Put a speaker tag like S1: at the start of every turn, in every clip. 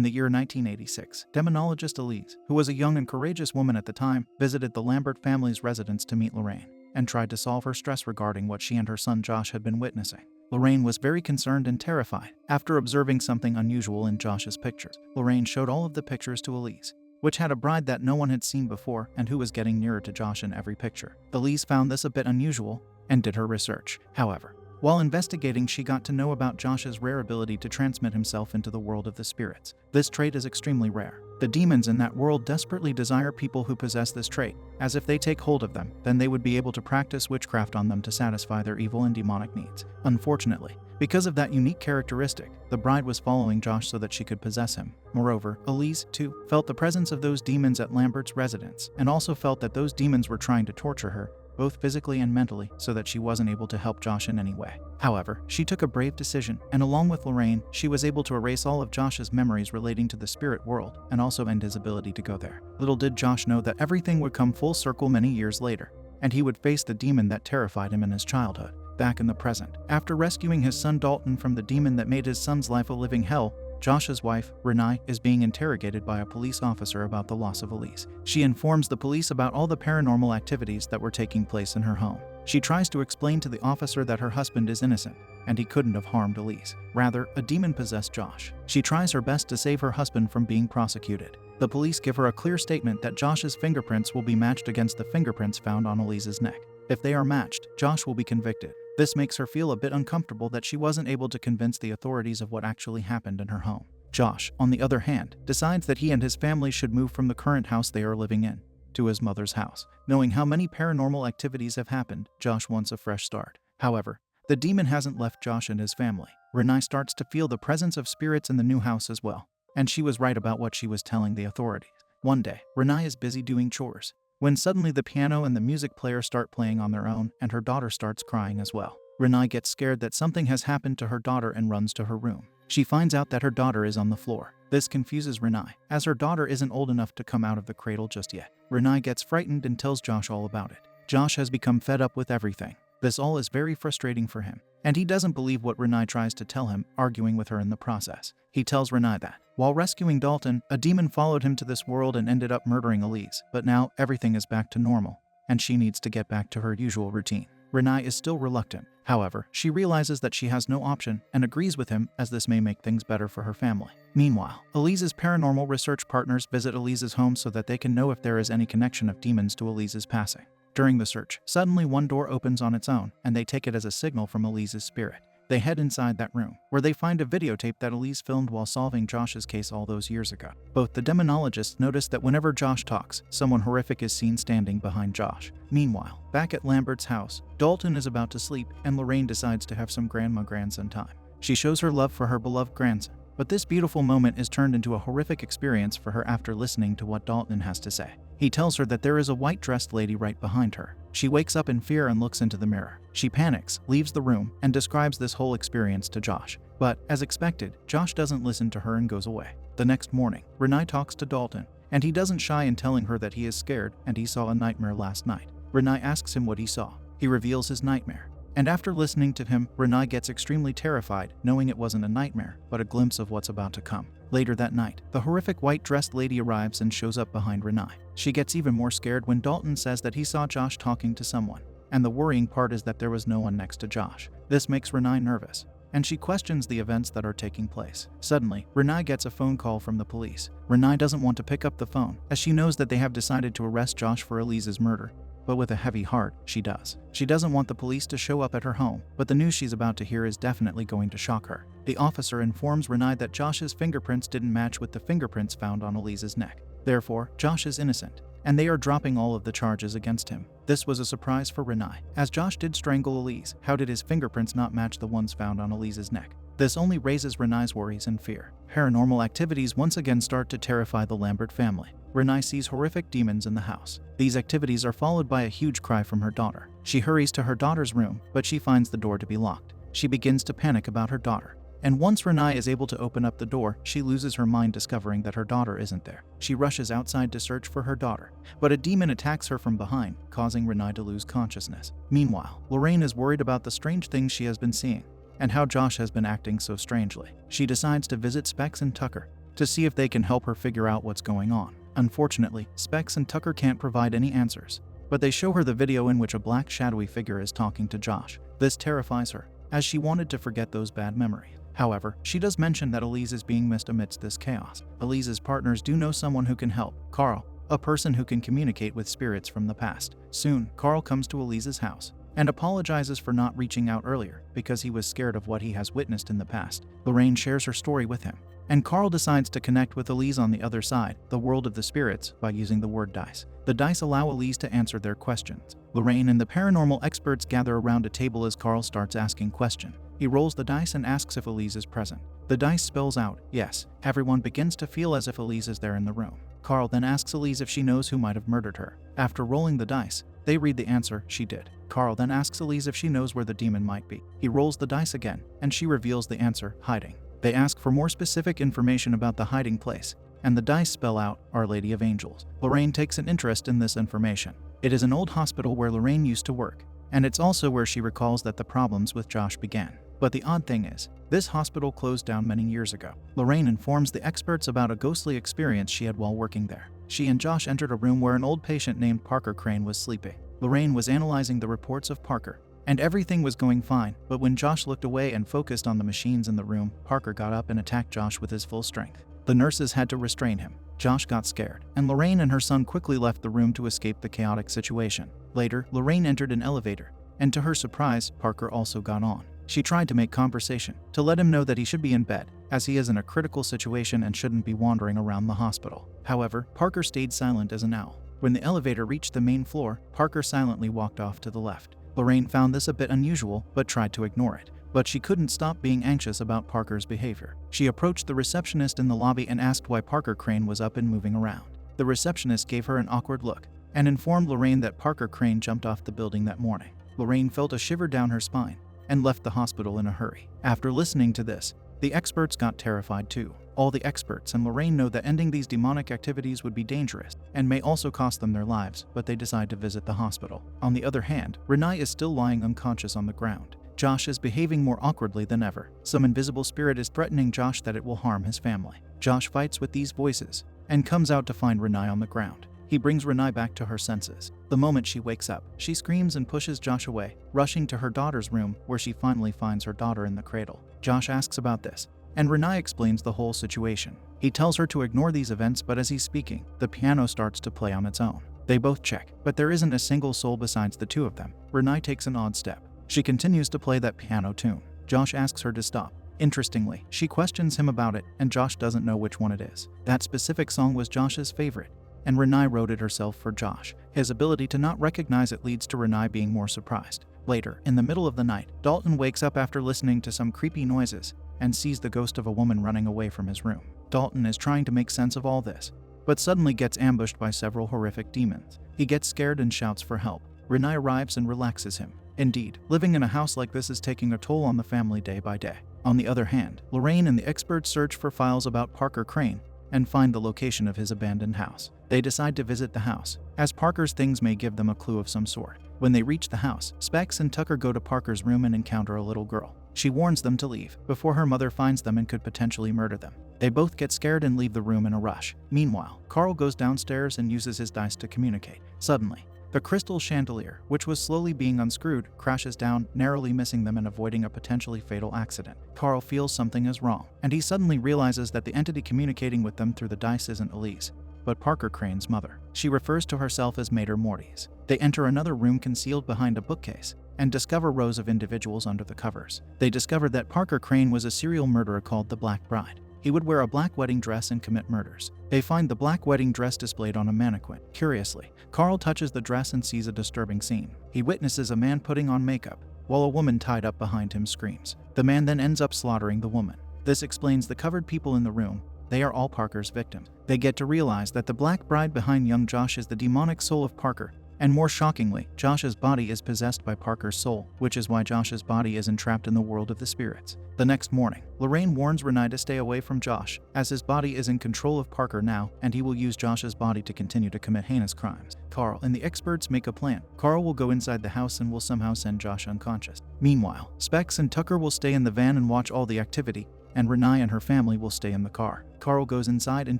S1: In the year 1986, demonologist Elise, who was a young and courageous woman at the time, visited the Lambert family's residence to meet Lorraine and tried to solve her stress regarding what she and her son Josh had been witnessing. Lorraine was very concerned and terrified. After observing something unusual in Josh's pictures, Lorraine showed all of the pictures to Elise, which had a bride that no one had seen before and who was getting nearer to Josh in every picture. Elise found this a bit unusual and did her research. However, while investigating, she got to know about Josh's rare ability to transmit himself into the world of the spirits. This trait is extremely rare. The demons in that world desperately desire people who possess this trait, as if they take hold of them, then they would be able to practice witchcraft on them to satisfy their evil and demonic needs. Unfortunately, because of that unique characteristic, the bride was following Josh so that she could possess him. Moreover, Elise, too, felt the presence of those demons at Lambert's residence, and also felt that those demons were trying to torture her, both physically and mentally, so that she wasn't able to help Josh in any way. However, she took a brave decision, and along with Lorraine, she was able to erase all of Josh's memories relating to the spirit world, and also end his ability to go there. Little did Josh know that everything would come full circle many years later, and he would face the demon that terrified him in his childhood. Back in the present, after rescuing his son Dalton from the demon that made his son's life a living hell, Josh's wife, Renee, is being interrogated by a police officer about the loss of Elise. She informs the police about all the paranormal activities that were taking place in her home. She tries to explain to the officer that her husband is innocent, and he couldn't have harmed Elise. Rather, a demon possessed Josh. She tries her best to save her husband from being prosecuted. The police give her a clear statement that Josh's fingerprints will be matched against the fingerprints found on Elise's neck. If they are matched, Josh will be convicted. This makes her feel a bit uncomfortable that she wasn't able to convince the authorities of what actually happened in her home. Josh, on the other hand, decides that he and his family should move from the current house they are living in to his mother's house. Knowing how many paranormal activities have happened, Josh wants a fresh start. However, the demon hasn't left Josh and his family. Renee starts to feel the presence of spirits in the new house as well, and she was right about what she was telling the authorities. One day, Renee is busy doing chores, when suddenly the piano and the music player start playing on their own, and her daughter starts crying as well. Renee gets scared that something has happened to her daughter and runs to her room. She finds out that her daughter is on the floor. This confuses Renee, as her daughter isn't old enough to come out of the cradle just yet. Renee gets frightened and tells Josh all about it. Josh has become fed up with everything. This all is very frustrating for him, and he doesn't believe what Renee tries to tell him, arguing with her in the process. He tells Renee that, while rescuing Dalton, a demon followed him to this world and ended up murdering Elise, but now everything is back to normal, and she needs to get back to her usual routine. Renee is still reluctant. However, she realizes that she has no option and agrees with him, as this may make things better for her family. Meanwhile, Elise's paranormal research partners visit Elise's home so that they can know if there is any connection of demons to Elise's passing. During the search, suddenly one door opens on its own, and they take it as a signal from Elise's spirit. They head inside that room, where they find a videotape that Elise filmed while solving Josh's case all those years ago. Both the demonologists notice that whenever Josh talks, someone horrific is seen standing behind Josh. Meanwhile, back at Lambert's house, Dalton is about to sleep, and Lorraine decides to have some grandma-grandson time. She shows her love for her beloved grandson, but this beautiful moment is turned into a horrific experience for her after listening to what Dalton has to say. He tells her that there is a white-dressed lady right behind her. She wakes up in fear and looks into the mirror. She panics, leaves the room, and describes this whole experience to Josh. But, as expected, Josh doesn't listen to her and goes away. The next morning, Renee talks to Dalton, and he doesn't shy in telling her that he is scared and he saw a nightmare last night. Renee asks him what he saw. He reveals his nightmare. And after listening to him, Renee gets extremely terrified, knowing it wasn't a nightmare, but a glimpse of what's about to come. Later that night, the horrific white-dressed lady arrives and shows up behind Renee. She gets even more scared when Dalton says that he saw Josh talking to someone, and the worrying part is that there was no one next to Josh. This makes Renee nervous, and she questions the events that are taking place. Suddenly, Renee gets a phone call from the police. Renee doesn't want to pick up the phone, as she knows that they have decided to arrest Josh for Elise's murder. But with a heavy heart, she does. She doesn't want the police to show up at her home, but the news she's about to hear is definitely going to shock her. The officer informs Renee that Josh's fingerprints didn't match with the fingerprints found on Elise's neck. Therefore, Josh is innocent, and they are dropping all of the charges against him. This was a surprise for Renee. As Josh did strangle Elise, how did his fingerprints not match the ones found on Elise's neck? This only raises Renee's worries and fear. Paranormal activities once again start to terrify the Lambert family. Renee sees horrific demons in the house. These activities are followed by a huge cry from her daughter. She hurries to her daughter's room, but she finds the door to be locked. She begins to panic about her daughter. And once Renee is able to open up the door, she loses her mind discovering that her daughter isn't there. She rushes outside to search for her daughter, but a demon attacks her from behind, causing Renee to lose consciousness. Meanwhile, Lorraine is worried about the strange things she has been seeing, and how Josh has been acting so strangely. She decides to visit Specs and Tucker, to see if they can help her figure out what's going on. Unfortunately, Specs and Tucker can't provide any answers, but they show her the video in which a black shadowy figure is talking to Josh. This terrifies her, as she wanted to forget those bad memories. However, she does mention that Elise is being missed amidst this chaos. Elise's partners do know someone who can help, Carl, a person who can communicate with spirits from the past. Soon, Carl comes to Elise's house and apologizes for not reaching out earlier because he was scared of what he has witnessed in the past. Lorraine shares her story with him, and Carl decides to connect with Elise on the other side, the world of the spirits, by using the word dice. The dice allow Elise to answer their questions. Lorraine and the paranormal experts gather around a table as Carl starts asking questions. He rolls the dice and asks if Elise is present. The dice spells out, yes. Everyone begins to feel as if Elise is there in the room. Carl then asks Elise if she knows who might have murdered her. After rolling the dice, they read the answer, she did. Carl then asks Elise if she knows where the demon might be. He rolls the dice again, and she reveals the answer, hiding. They ask for more specific information about the hiding place, and the dice spell out, Our Lady of Angels. Lorraine takes an interest in this information. It is an old hospital where Lorraine used to work, and it's also where she recalls that the problems with Josh began. But the odd thing is, this hospital closed down many years ago. Lorraine informs the experts about a ghostly experience she had while working there. She and Josh entered a room where an old patient named Parker Crane was sleeping. Lorraine was analyzing the reports of Parker, and everything was going fine, but when Josh looked away and focused on the machines in the room, Parker got up and attacked Josh with his full strength. The nurses had to restrain him. Josh got scared, and Lorraine and her son quickly left the room to escape the chaotic situation. Later, Lorraine entered an elevator, and to her surprise, Parker also got on. She tried to make conversation, to let him know that he should be in bed, as he is in a critical situation and shouldn't be wandering around the hospital. However, Parker stayed silent as an owl. When the elevator reached the main floor, Parker silently walked off to the left. Lorraine found this a bit unusual, but tried to ignore it. But she couldn't stop being anxious about Parker's behavior. She approached the receptionist in the lobby and asked why Parker Crane was up and moving around. The receptionist gave her an awkward look, and informed Lorraine that Parker Crane jumped off the building that morning. Lorraine felt a shiver down her spine, and left the hospital in a hurry. After listening to this, the experts got terrified too. All the experts and Lorraine know that ending these demonic activities would be dangerous and may also cost them their lives, but they decide to visit the hospital. On the other hand, Renai is still lying unconscious on the ground. Josh is behaving more awkwardly than ever. Some invisible spirit is threatening Josh that it will harm his family. Josh fights with these voices and comes out to find Renai on the ground. He brings Renai back to her senses. The moment she wakes up, she screams and pushes Josh away, rushing to her daughter's room where she finally finds her daughter in the cradle. Josh asks about this, and Renai explains the whole situation. He tells her to ignore these events, but as he's speaking, the piano starts to play on its own. They both check, but there isn't a single soul besides the two of them. Renai takes an odd step. She continues to play that piano tune. Josh asks her to stop. Interestingly, she questions him about it, and Josh doesn't know which one it is. That specific song was Josh's favorite, and Renai wrote it herself for Josh. His ability to not recognize it leads to Renai being more surprised. Later, in the middle of the night, Dalton wakes up after listening to some creepy noises and sees the ghost of a woman running away from his room. Dalton is trying to make sense of all this, but suddenly gets ambushed by several horrific demons. He gets scared and shouts for help. Renai arrives and relaxes him. Indeed, living in a house like this is taking a toll on the family day by day. On the other hand, Lorraine and the experts search for files about Parker Crane and find the location of his abandoned house. They decide to visit the house, as Parker's things may give them a clue of some sort. When they reach the house, Specs and Tucker go to Parker's room and encounter a little girl. She warns them to leave before her mother finds them and could potentially murder them. They both get scared and leave the room in a rush. Meanwhile, Carl goes downstairs and uses his dice to communicate. Suddenly, the crystal chandelier, which was slowly being unscrewed, crashes down, narrowly missing them and avoiding a potentially fatal accident. Carl feels something is wrong, and he suddenly realizes that the entity communicating with them through the dice isn't Elise, but Parker Crane's mother. She refers to herself as Mater Mortis. They enter another room concealed behind a bookcase and discover rows of individuals under the covers. They discover that Parker Crane was a serial murderer called the Black Bride. He would wear a black wedding dress and commit murders. They find the black wedding dress displayed on a mannequin. Curiously, Carl touches the dress and sees a disturbing scene. He witnesses a man putting on makeup, while a woman tied up behind him screams. The man then ends up slaughtering the woman. This explains the covered people in the room. They are all Parker's victims. They get to realize that the black bride behind young Josh is the demonic soul of Parker. And more shockingly, Josh's body is possessed by Parker's soul, which is why Josh's body is entrapped in the world of the spirits. The next morning, Lorraine warns Renai to stay away from Josh, as his body is in control of Parker now, and he will use Josh's body to continue to commit heinous crimes. Carl and the experts make a plan. Carl will go inside the house and will somehow send Josh unconscious. Meanwhile, Specs and Tucker will stay in the van and watch all the activity, and Renai and her family will stay in the car. Carl goes inside and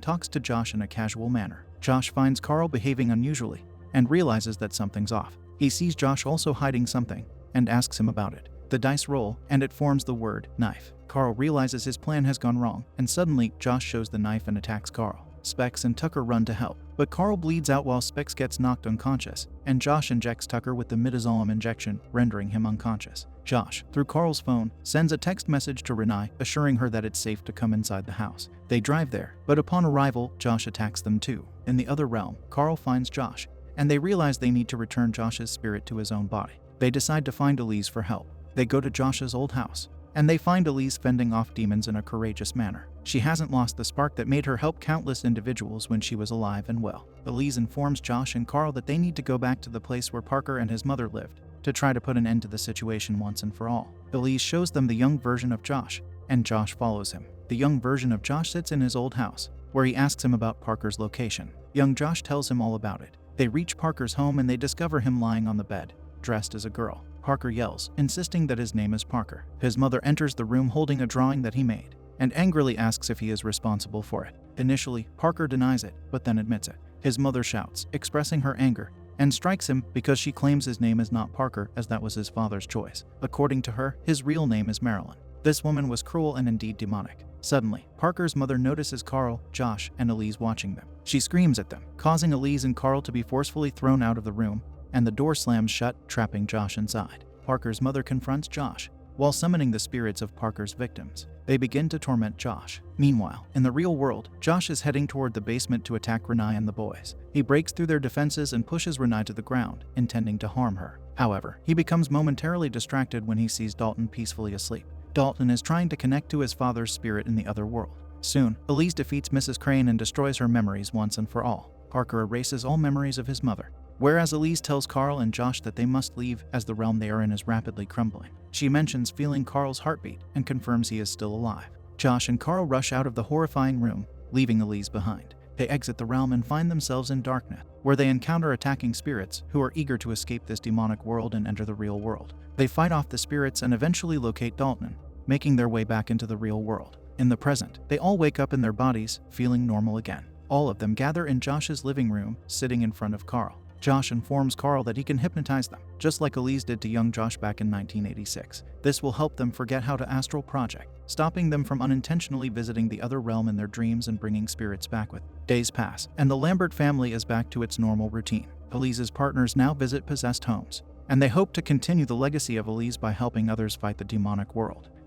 S1: talks to Josh in a casual manner. Josh finds Carl behaving unusually and realizes that something's off. He sees Josh also hiding something and asks him about it. The dice roll, and it forms the word knife. Carl realizes his plan has gone wrong, and suddenly Josh shows the knife and attacks Carl. Specs and Tucker run to help, but Carl bleeds out while Specs gets knocked unconscious, and Josh injects Tucker with the midazolam injection, rendering him unconscious. Josh, through Carl's phone, sends a text message to Renai, assuring her that it's safe to come inside the house. They drive there, but upon arrival, Josh attacks them too. In the other realm, Carl finds Josh, and they realize they need to return Josh's spirit to his own body. They decide to find Elise for help. They go to Josh's old house, and they find Elise fending off demons in a courageous manner. She hasn't lost the spark that made her help countless individuals when she was alive and well. Elise informs Josh and Carl that they need to go back to the place where Parker and his mother lived to try to put an end to the situation once and for all. Elise shows them the young version of Josh, and Josh follows him. The young version of Josh sits in his old house, where he asks him about Parker's location. Young Josh tells him all about it. They reach Parker's home and they discover him lying on the bed, dressed as a girl. Parker yells, insisting that his name is Parker. His mother enters the room holding a drawing that he made, and angrily asks if he is responsible for it. Initially, Parker denies it, but then admits it. His mother shouts, expressing her anger, and strikes him because she claims his name is not Parker, as that was his father's choice. According to her, his real name is Marilyn. This woman was cruel and indeed demonic. Suddenly, Parker's mother notices Carl, Josh, and Elise watching them. She screams at them, causing Elise and Carl to be forcefully thrown out of the room, and the door slams shut, trapping Josh inside. Parker's mother confronts Josh, while summoning the spirits of Parker's victims. They begin to torment Josh. Meanwhile, in the real world, Josh is heading toward the basement to attack Renai and the boys. He breaks through their defenses and pushes Renai to the ground, intending to harm her. However, he becomes momentarily distracted when he sees Dalton peacefully asleep. Dalton is trying to connect to his father's spirit in the other world. Soon, Elise defeats Mrs. Crane and destroys her memories once and for all. Parker erases all memories of his mother, whereas Elise tells Carl and Josh that they must leave as the realm they are in is rapidly crumbling. She mentions feeling Carl's heartbeat and confirms he is still alive. Josh and Carl rush out of the horrifying room, leaving Elise behind. They exit the realm and find themselves in darkness, where they encounter attacking spirits who are eager to escape this demonic world and enter the real world. They fight off the spirits and eventually locate Dalton, making their way back into the real world. In the present, they all wake up in their bodies, feeling normal again. All of them gather in Josh's living room, sitting in front of Carl. Josh informs Carl that he can hypnotize them, just like Elise did to young Josh back in 1986. This will help them forget how to astral project, stopping them from unintentionally visiting the other realm in their dreams and bringing spirits back with. Days pass, and the Lambert family is back to its normal routine. Elise's partners now visit possessed homes, and they hope to continue the legacy of Elise by helping others fight the demonic world.